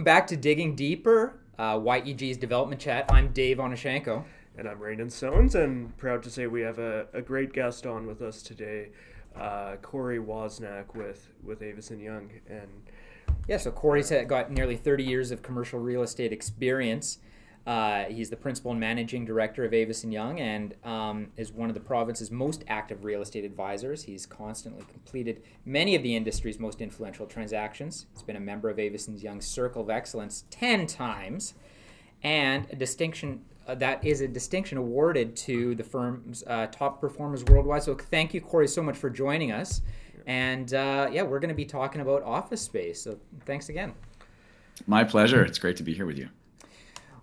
back to Digging Deeper, YEG's Development Chat. I'm Dave Onashenko. And I'm Raiden Stones, and proud to say we have a great guest on with us today, Corey Wozniak with Avison Young. And Yeah, so Corey's got nearly 30 years of commercial real estate experience. He's the principal and managing director of Avison Young and is one of the province's most active real estate advisors. He's constantly completed many of the industry's most influential transactions. He's been a member of Avison Young's Circle of Excellence 10 times, and a distinction that is a distinction awarded to the firm's top performers worldwide. So thank you, Corey, so much for joining us. And we're going to be talking about office space. So thanks again. My pleasure. It's great to be here with you.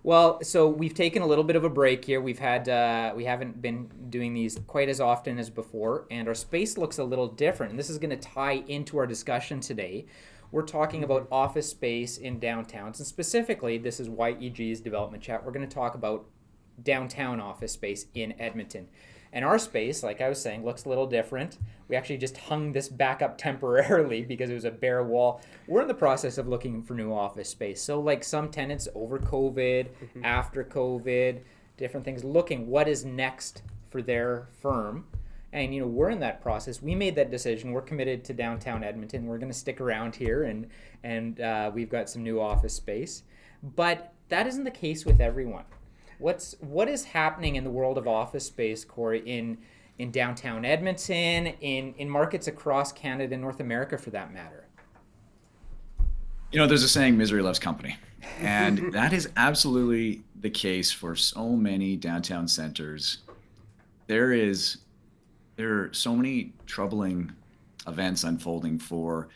Well, so we've taken a little bit of a break here. We haven't been doing these quite as often as before, and our space looks a little different. And this is going to tie into our discussion today. We're talking about office space in downtowns, and specifically, this is YEG's Development Chat. We're going to talk about downtown office space in Edmonton. And our space, like I was saying, looks a little different. We actually just hung this back up temporarily because it was a bare wall. We're in the process of looking for new office space. So like some tenants over COVID, after COVID, different things, looking what is next for their firm. And, we're in that process. We made that decision. We're committed to downtown Edmonton. We're going to stick around here, and we've got some new office space. But that isn't the case with everyone. What is happening in the world of office space, Corey, in downtown Edmonton, in markets across Canada and North America for that matter? There's a saying, misery loves company. And that is absolutely the case for so many downtown centers. There are so many troubling events unfolding for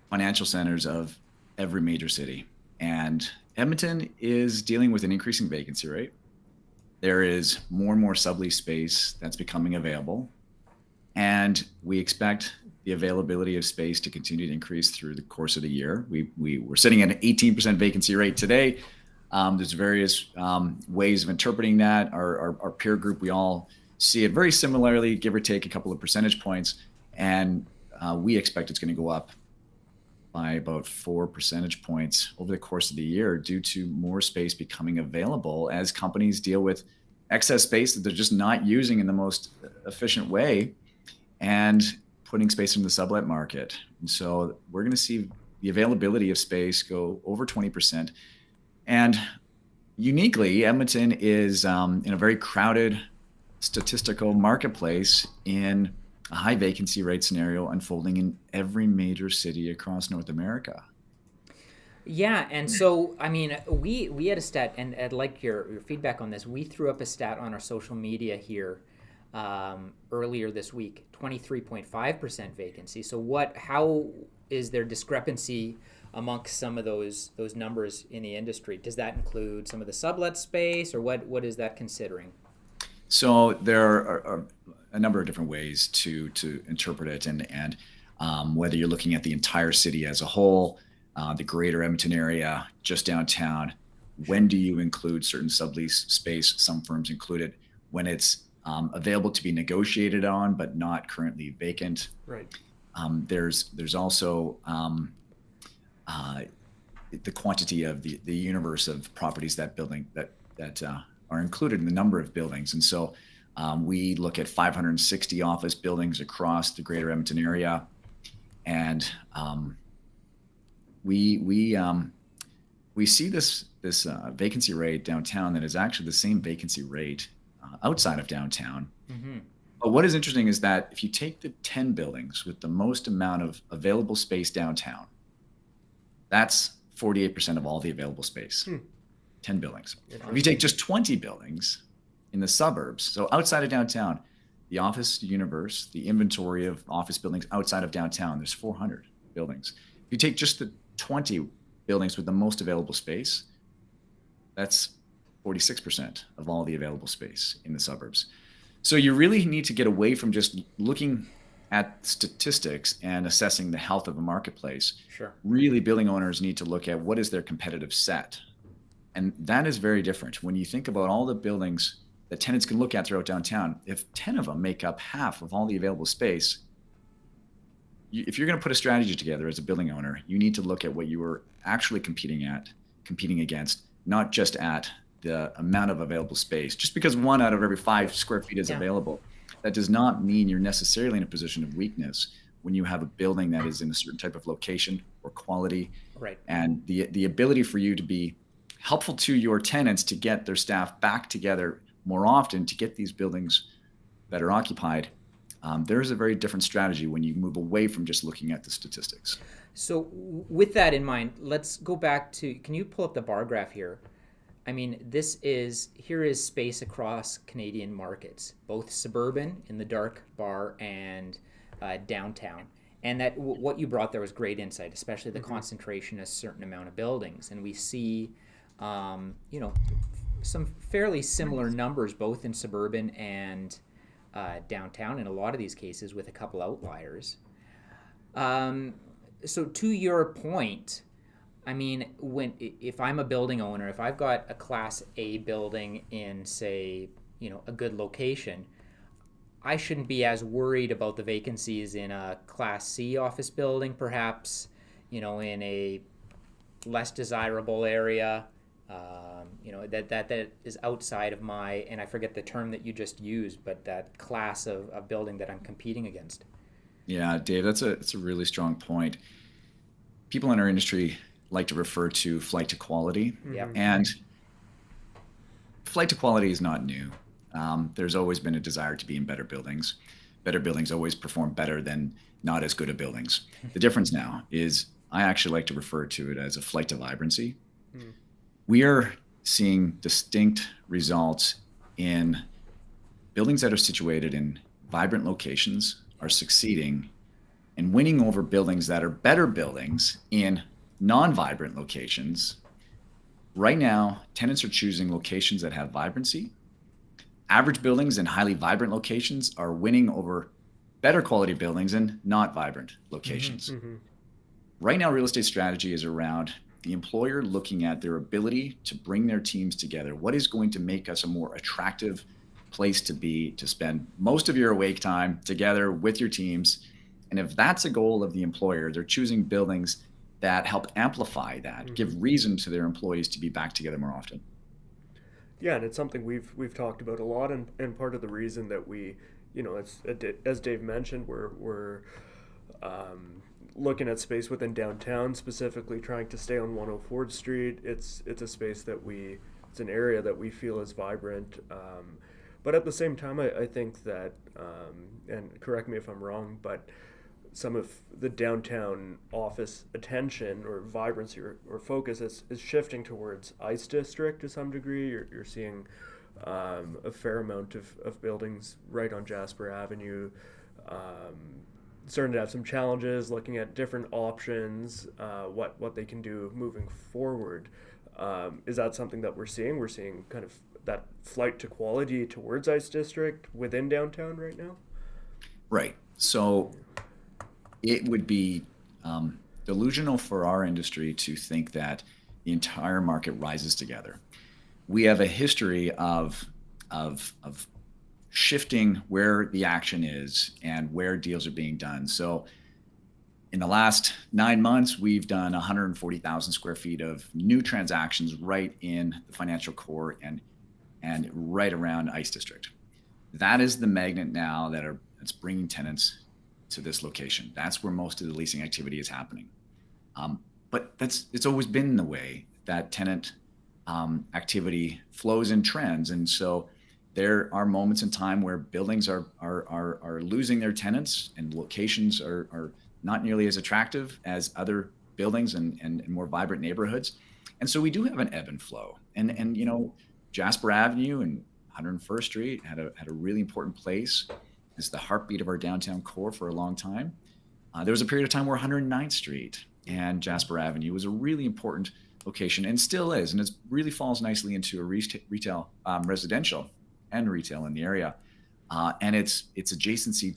financial centers of every major city. And Edmonton is dealing with an increasing vacancy rate. There is more and more sublease space that's becoming available. And we expect the availability of space to continue to increase through the course of the year. We're sitting at an 18% vacancy rate today. There's various ways of interpreting that. Our peer group, we all see it very similarly, give or take a couple of percentage points. And we expect it's going to go up by about 4 percentage points over the course of the year due to more space becoming available as companies deal with excess space that they're just not using in the most efficient way and putting space in the sublet market. And so we're going to see the availability of space go over 20%. And uniquely, Edmonton is in a very crowded statistical marketplace in a high vacancy rate scenario unfolding in every major city across North America. Yeah, and so, we had a stat, and I'd like your feedback on this. We threw up a stat on our social media here earlier this week, 23.5% vacancy. So how is there discrepancy amongst some of those numbers in the industry? Does that include some of the sublet space, or what is that considering? So there are a number of different ways to interpret it, and whether you're looking at the entire city as a whole, the greater Edmonton area, just downtown, when do you include certain sublease space? Some firms include it when it's available to be negotiated on, but not currently vacant. right. There's also the quantity of the universe of properties that are included in the number of buildings. And so we look at 560 office buildings across the greater Edmonton area. And we see this vacancy rate downtown that is actually the same vacancy rate outside of downtown. Mm-hmm. But what is interesting is that if you take the 10 buildings with the most amount of available space downtown, that's 48% of all the available space. 10 buildings. If you take just 20 buildings in the suburbs, so outside of downtown, the office universe, the inventory of office buildings outside of downtown, there's 400 buildings. If you take just the 20 buildings with the most available space, that's 46% of all the available space in the suburbs. So you really need to get away from just looking at statistics and assessing the health of a marketplace. Sure. Really, building owners need to look at what is their competitive set. And that is very different. When you think about all the buildings that tenants can look at throughout downtown, if 10 of them make up half of all the available space, if you're going to put a strategy together as a building owner, you need to look at what you are actually competing at competing against, not just at the amount of available space. Just because 1 out of every 5 square feet is Yeah. available, that does not mean you're necessarily in a position of weakness when you have a building that is in a certain type of location or quality, Right. and the ability for you to be helpful to your tenants to get their staff back together more often to get these buildings that are occupied. There is a very different strategy when you move away from just looking at the statistics. So with that in mind, let's go back to, can you pull up the bar graph here? I mean, here is space across Canadian markets, both suburban in the dark bar and downtown. And that what you brought there was great insight, especially the concentration of a certain amount of buildings. And we see, some fairly similar numbers both in suburban and downtown in a lot of these cases, with a couple outliers. So to your point, I mean, if I'm a building owner, if I've got a Class A building in, say, a good location, I shouldn't be as worried about the vacancies in a Class C office building, perhaps, in a less desirable area, that is outside of my, and I forget the term that you just used, but that class of building that I'm competing against. Yeah, Dave, that's a really strong point. People in our industry like to refer to flight to quality, Yep. and flight to quality is not new. There's always been a desire to be in better buildings. Better buildings always perform better than not as good of buildings. The difference now is I actually like to refer to it as a flight to vibrancy. We are seeing distinct results in buildings that are situated in vibrant locations are succeeding and winning over buildings that are better buildings in non-vibrant locations. Right now, tenants are choosing locations that have vibrancy. Average buildings in highly vibrant locations are winning over better quality buildings in not vibrant locations. Right now, real estate strategy is around the employer looking at their ability to bring their teams together. What is going to make us a more attractive place to be, to spend most of your awake time together with your teams? And if that's a goal of the employer, they're choosing buildings that help amplify that, give reason to their employees to be back together more often. Yeah, and it's something we've talked about a lot, and part of the reason that we, as Dave mentioned, we're looking at space within downtown, specifically trying to stay on 104th Street. It's a space it's an area that we feel is vibrant, but at the same time, I think that, and correct me if I'm wrong, but some of the downtown office attention or vibrancy or focus is shifting towards ICE District to some degree. You're seeing a fair amount of buildings right on Jasper Avenue, starting to have some challenges, looking at different options, what they can do moving forward. Is that something that we're seeing? We're seeing kind of that flight to quality towards ICE District within downtown right now? Right. So it would be delusional for our industry to think that the entire market rises together. We have a history of shifting where the action is and where deals are being done. So in the last 9 months, we've done 140,000 square feet of new transactions right in the financial core and right around ICE District. That is the magnet now that's bringing tenants to this location. That's where most of the leasing activity is happening. But it's always been the way that tenant activity flows and trends. And so there are moments in time where buildings are losing their tenants and locations are not nearly as attractive as other buildings and more vibrant neighborhoods. And so we do have an ebb and flow. And Jasper Avenue and 101st Street had a really important place. It's the heartbeat of our downtown core for a long time. There was a period of time where 109th Street and Jasper Avenue was a really important location, and still is, and it really falls nicely into a retail, residential and retail in the area. And its adjacency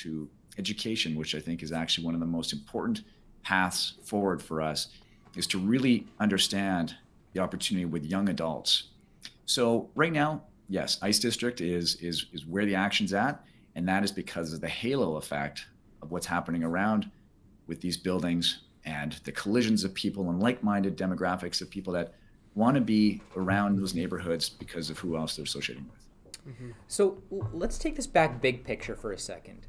to education, which I think is actually one of the most important paths forward for us, is to really understand the opportunity with young adults. So right now, yes, ICE District is where the action's at. And that is because of the halo effect of what's happening around with these buildings and the collisions of people and like-minded demographics of people that want to be around those neighborhoods because of who else they're associating with. So let's take this back big picture for a second,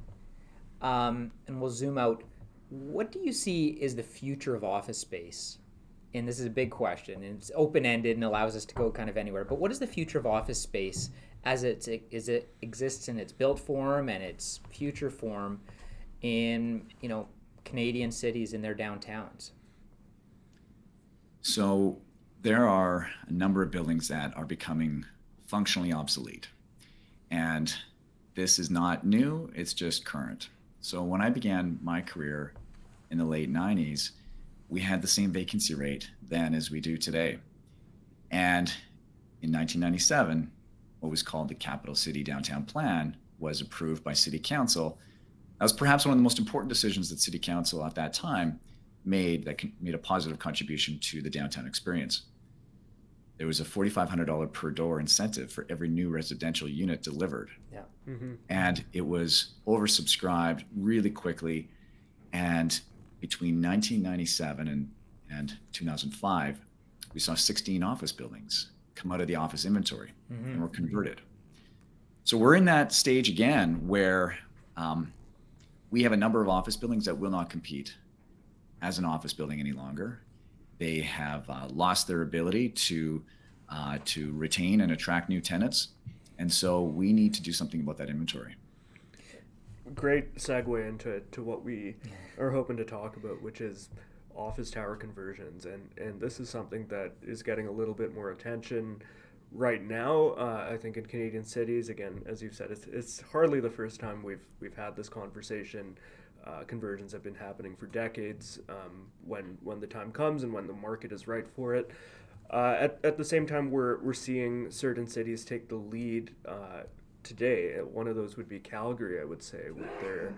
and we'll zoom out. What do you see is the future of office space? And this is a big question, and it's open-ended and allows us to go kind of anywhere. But what is the future of office space as it exists in its built form and its future form in Canadian cities in their downtowns? So there are a number of buildings that are becoming functionally obsolete. And this is not new, it's just current. So when I began my career in the late 90s, we had the same vacancy rate then as we do today. And in 1997, what was called the Capital City Downtown Plan was approved by City Council. That was perhaps one of the most important decisions that City Council at that time made a positive contribution to the downtown experience. There was a $4,500 per door incentive for every new residential unit delivered. Yeah. And it was oversubscribed really quickly. And between 1997 and 2005, we saw 16 office buildings come out of the office inventory and were converted. So we're in that stage again where we have a number of office buildings that will not compete as an office building any longer. They have lost their ability to retain and attract new tenants. And so we need to do something about that inventory. Great segue into what we are hoping to talk about, which is office tower conversions. And this is something that is getting a little bit more attention right now, I think, in Canadian cities. Again, as you've said, it's hardly the first time we've had this conversation. Conversions have been happening for decades. When the time comes and when the market is right for it. At the same time, we're seeing certain cities take the lead today. One of those would be Calgary, I would say, with their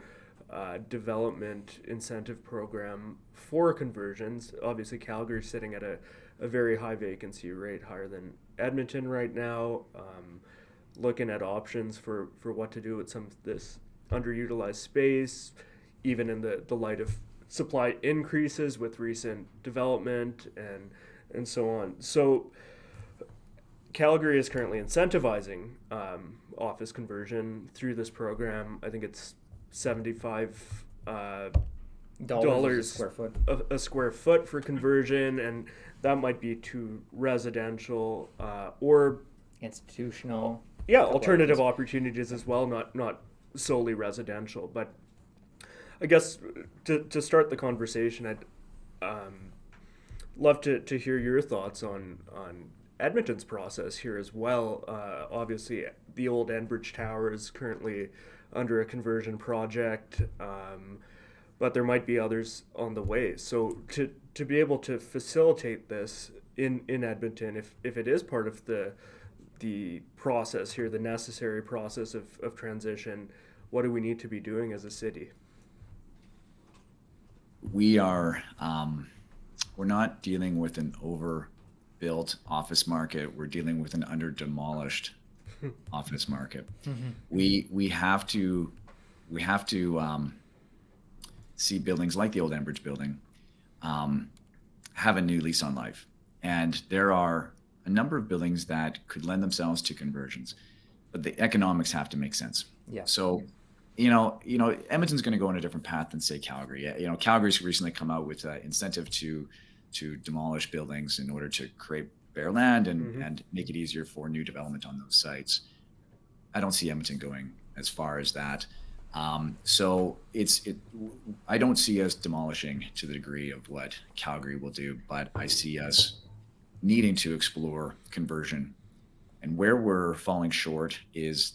development incentive program for conversions. Obviously, Calgary's sitting at a very high vacancy rate, higher than Edmonton right now. Looking at options for what to do with some of this underutilized space, even in the light of supply increases with recent development and so on. So Calgary is currently incentivizing office conversion through this program. I think it's $75 Dollars a square foot. a square foot for conversion, and that might be to residential or Institutional. alternative opportunities as well, not solely residential. But I guess to start the conversation, I'd love to hear your thoughts on Edmonton's process here as well. Obviously, the old Enbridge Tower is currently under a conversion project, but there might be others on the way. So to be able to facilitate this in Edmonton, if it is part of the process here, the necessary process of transition, what do we need to be doing as a city? We're not dealing with an overbuilt office market. We're dealing with an under-demolished office market. We have to see buildings like the old Enbridge building have a new lease on life. And there are a number of buildings that could lend themselves to conversions, but the economics have to make sense. Yeah. So, Edmonton's going to go on a different path than, say, Calgary. Calgary's recently come out with an incentive to demolish buildings in order to create bare land and make it easier for new development on those sites. I don't see Edmonton going as far as that. So I don't see us demolishing to the degree of what Calgary will do, but I see us needing to explore conversion. And where we're falling short is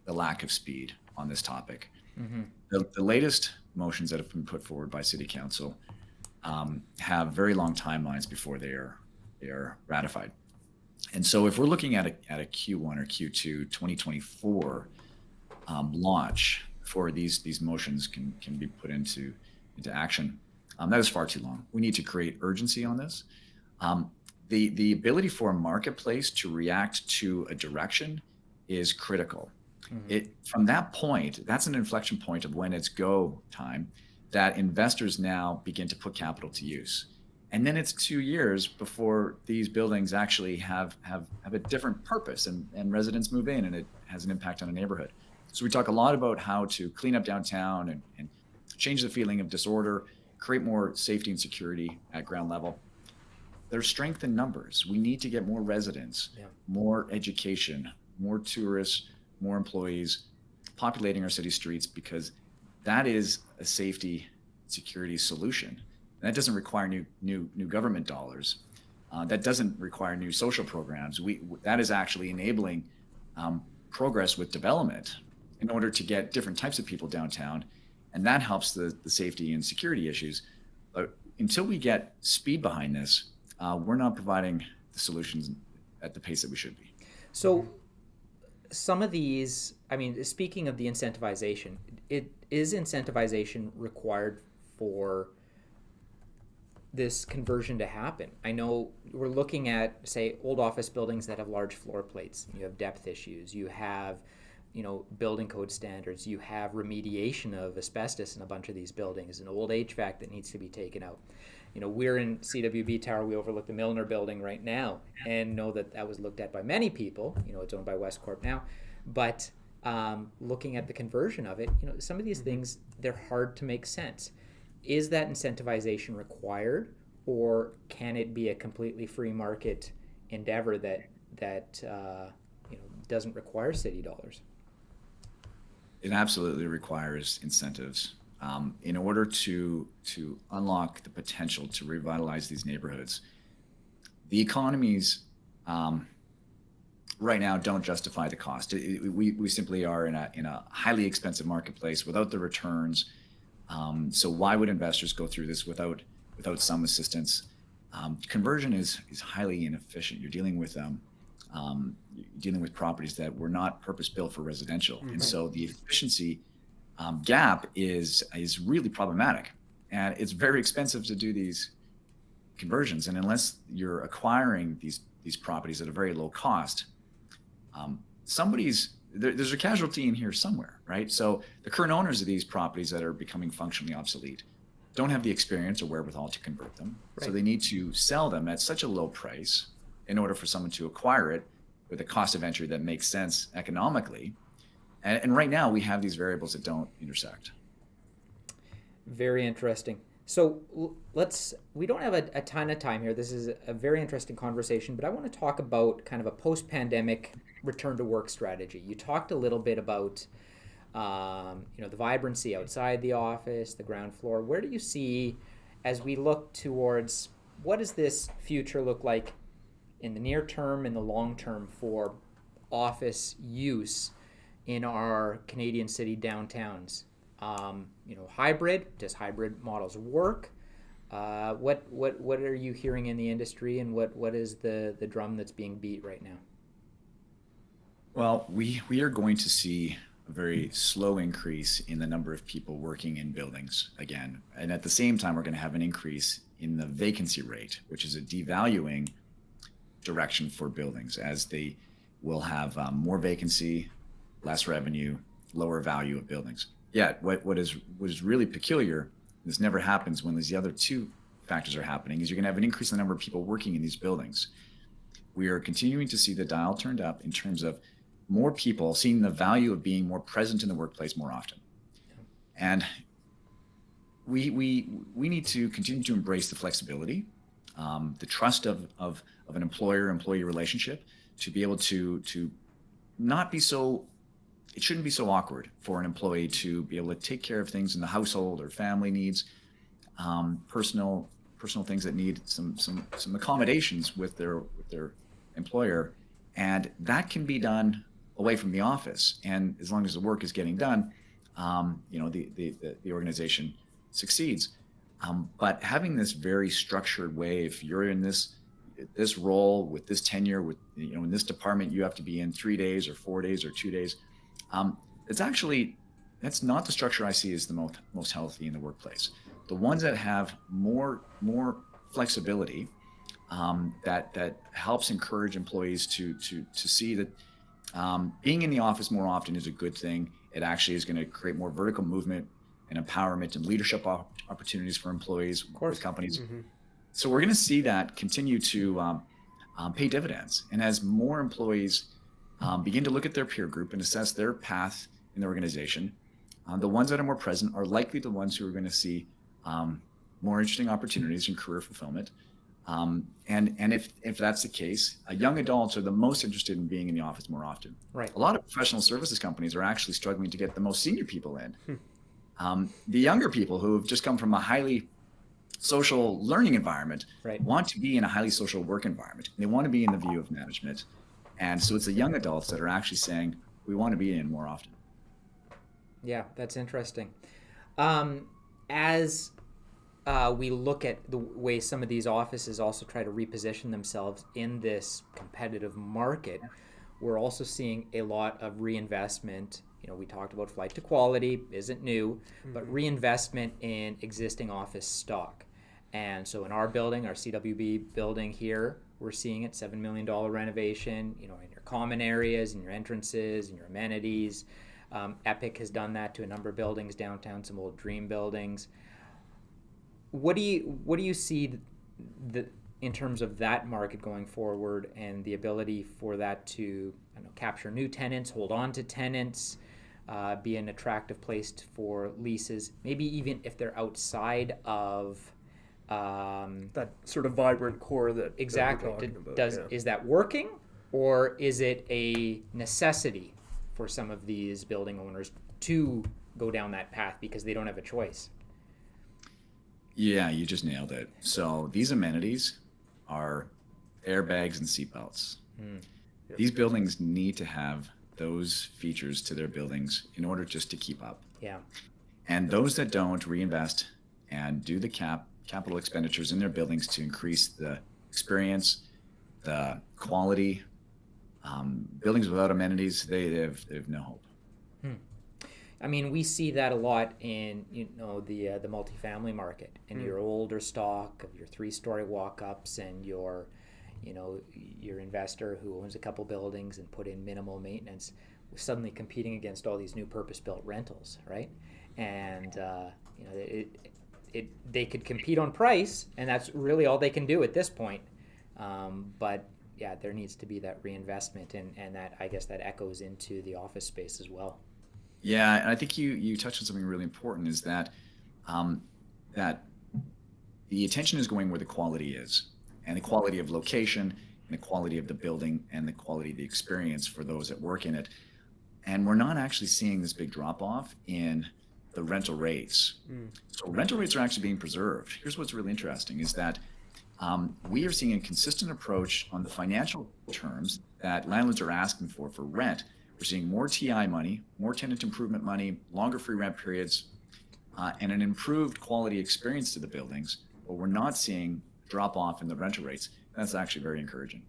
the lack of speed on this topic. The latest motions that have been put forward by City Council have very long timelines before they are ratified. And so if we're looking at a Q1 or Q2 2024 launch before these motions can be put into action, that is far too long. We need to create urgency on this. The ability for a marketplace to react to a direction is critical. From that point, that's an inflection point of when it's go time. that investors now begin to put capital to use. And then it's 2 years before these buildings actually have a different purpose, and residents move in and it has an impact on a neighborhood. So we talk a lot about how to clean up downtown and change the feeling of disorder, create more safety and security at ground level. There's strength in numbers. We need to get more residents, more education, more tourists, more employees populating our city streets, because that is a safety security solution. And that doesn't require new government dollars. That doesn't require new social programs. That is actually enabling progress with development in order to get different types of people downtown, and that helps the safety and security issues. But until we get speed behind this, we're not providing the solutions at the pace that we should be. So some of these, I mean, speaking of the incentivization, is incentivization required for this conversion to happen? I know we're looking at, say, old office buildings that have large floor plates. You have depth issues. You have, building code standards. You have remediation of asbestos in a bunch of these buildings, an old HVAC that needs to be taken out. We're in CWB Tower. We overlook the Milner building right now, and know that was looked at by many people. It's owned by Westcorp now, but looking at the conversion of it, some of these things, they're hard to make sense. Is that incentivization required, or can it be a completely free market endeavor that doesn't require city dollars? It absolutely requires incentives. In order to unlock the potential to revitalize these neighborhoods, the economies right now don't justify the cost. We simply are in a highly expensive marketplace without the returns. So why would investors go through this without some assistance? Conversion is highly inefficient. You're dealing with properties that were not purpose built for residential, and so the efficiency gap is really problematic, and it's very expensive to do these conversions. And unless you're acquiring these properties at a very low cost, there's a casualty in here somewhere, right? So the current owners of these properties that are becoming functionally obsolete don't have the experience or wherewithal to convert them. Right. So they need to sell them at such a low price in order for someone to acquire it with a cost of entry that makes sense economically. And right now we have these variables that don't intersect. Very interesting. So we don't have a ton of time here. This is a very interesting conversation, but I want to talk about kind of a post-pandemic return to work strategy. You talked a little bit about the vibrancy outside the office, the ground floor. Where do you see, as we look towards, what does this future look like in the near term and the long term for office use in our Canadian city downtowns? Hybrid, does hybrid models work? What are you hearing in the industry, and what is the drum that's being beat right now? Well, we are going to see a very slow increase in the number of people working in buildings again. And at the same time, we're going to have an increase in the vacancy rate, which is a devaluing direction for buildings, as they will have more vacancy, less revenue, lower value of buildings. Yet, what is really peculiar, this never happens when these other two factors are happening, is you're going to have an increase in the number of people working in these buildings. We are continuing to see the dial turned up in terms of more people seeing the value of being more present in the workplace more often. And we need to continue to embrace the flexibility, the trust of an employer-employee relationship, to be able to not be so. It shouldn't be so awkward for an employee to be able to take care of things in the household or family needs, personal things that need some accommodations with their employer, and that can be done away from the office. And as long as the work is getting done, the organization succeeds. But having this very structured way, if you're in this role with this tenure, in this department, you have to be in 3 days or 4 days or 2 days. That's not the structure I see as the most healthy in the workplace. The ones that have more flexibility, that helps encourage employees to see that being in the office more often is a good thing. It actually is going to create more vertical movement and empowerment and leadership opportunities for employees course. with companies. Mm-hmm. So we're going to see that continue to pay dividends. And as more employees begin to look at their peer group and assess their path in the organization, the ones that are more present are likely the ones who are going to see more interesting opportunities in career fulfillment. And if that's the case, young adults are the most interested in being in the office more often. Right. A lot of professional services companies are actually struggling to get the most senior people in. The younger people who have just come from a highly social learning environment Right. want to be in a highly social work environment. They want to be in the view of management. And so it's the young adults that are actually saying, we want to be in more often. Yeah, that's interesting. As we look at the way some of these offices also try to reposition themselves in this competitive market, we're also seeing a lot of reinvestment. You know, we talked about flight to quality, isn't new, but reinvestment in existing office stock. And so in our building, our CWB building here, we're seeing it, $7 million renovation, you know, in your common areas, in your entrances, in your amenities. Epic has done that to a number of buildings downtown, some old Dream buildings. What do you see in terms of that market going forward and the ability for that to, I don't know, capture new tenants, hold on to tenants, be an attractive place for leases, maybe even if they're outside of That sort of vibrant core that exactly. we're talking about. Is that working, or is it a necessity for some of these building owners to go down that path because they don't have a choice? Yeah, you just nailed it. So these amenities are airbags and seatbelts. Yep. These buildings need to have those features to their buildings in order just to keep up. Yeah. And those that don't reinvest and do the capital expenditures in their buildings to increase the experience, the quality, buildings without amenities, they have no hope. I mean, we see that a lot in, you know, the multifamily market and your older stock of your 3-story walk-ups and your, you know, your investor who owns a couple buildings and put in minimal maintenance, suddenly competing against all these new purpose-built rentals, right? And you know, they could compete on price, and that's really all they can do at this point. But yeah, there needs to be that reinvestment, and that, I guess, that echoes into the office space as well. Yeah, and I think you touched on something really important, is that that the attention is going where the quality is, and the quality of location, and the quality of the building, and the quality of the experience for those that work in it. And we're not actually seeing this big drop off in the rental rates. So rental rates are actually being preserved. Here's what's really interesting is that we are seeing a consistent approach on the financial terms that landlords are asking for rent. We're seeing more TI money, more tenant improvement money, longer free rent periods, and an improved quality experience to the buildings, but we're not seeing drop off in the rental rates. That's actually very encouraging.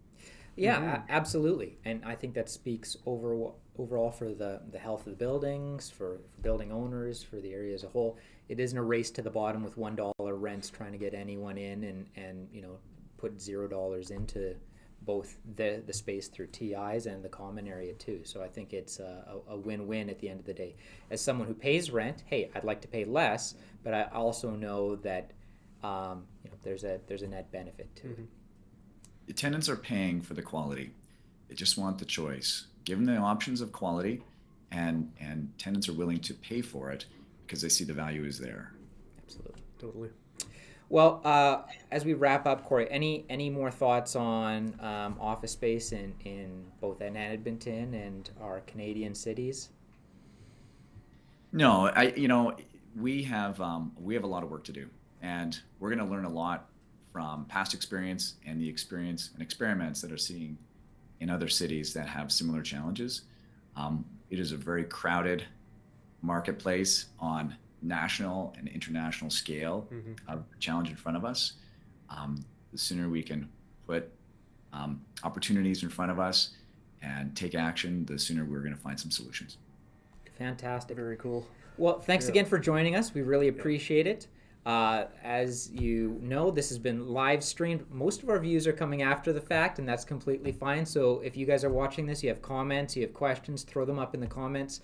Yeah, absolutely. And I think that speaks overall for the health of the buildings, for building owners, for the area as a whole. It isn't a race to the bottom with $1 rents trying to get anyone in and you know, put $0 into both the space through TIs and the common area too. So I think it's a win-win at the end of the day. As someone who pays rent, hey, I'd like to pay less, but I also know that you know, there's a net benefit to it. The tenants are paying for the quality. They just want the choice. Give them the options of quality, and tenants are willing to pay for it because they see the value is there. Absolutely. Totally. Well, as we wrap up, Corey, any more thoughts on office space in both Edmonton and our Canadian cities? No, we have a lot of work to do, and we're going to learn a lot from past experience and the experience and experiments that are seeing in other cities that have similar challenges. It is a very crowded marketplace on national and international scale of challenge in front of us. The sooner we can put opportunities in front of us and take action, the sooner we're going to find some solutions. Fantastic. Very cool. Well, thanks again for joining us. We really appreciate it. As you know, this has been live streamed. Most of our views are coming after the fact, and that's completely fine. So if you guys are watching this, you have comments, you have questions, throw them up in the comments.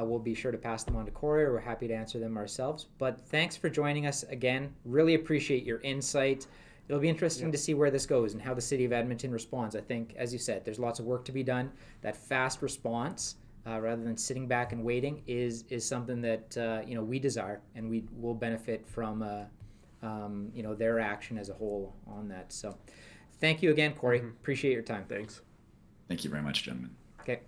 we'll be sure to pass them on to Corey, or we're happy to answer them ourselves. But thanks for joining us again. Really appreciate your insight. It'll be interesting to see where this goes and how the city of Edmonton responds. I think, as you said, there's lots of work to be done. That fast response, rather than sitting back and waiting, is something that we desire, and we will benefit from their action as a whole on that. So, thank you again, Corey. Appreciate your time. Thanks. Thank you very much, gentlemen. Okay.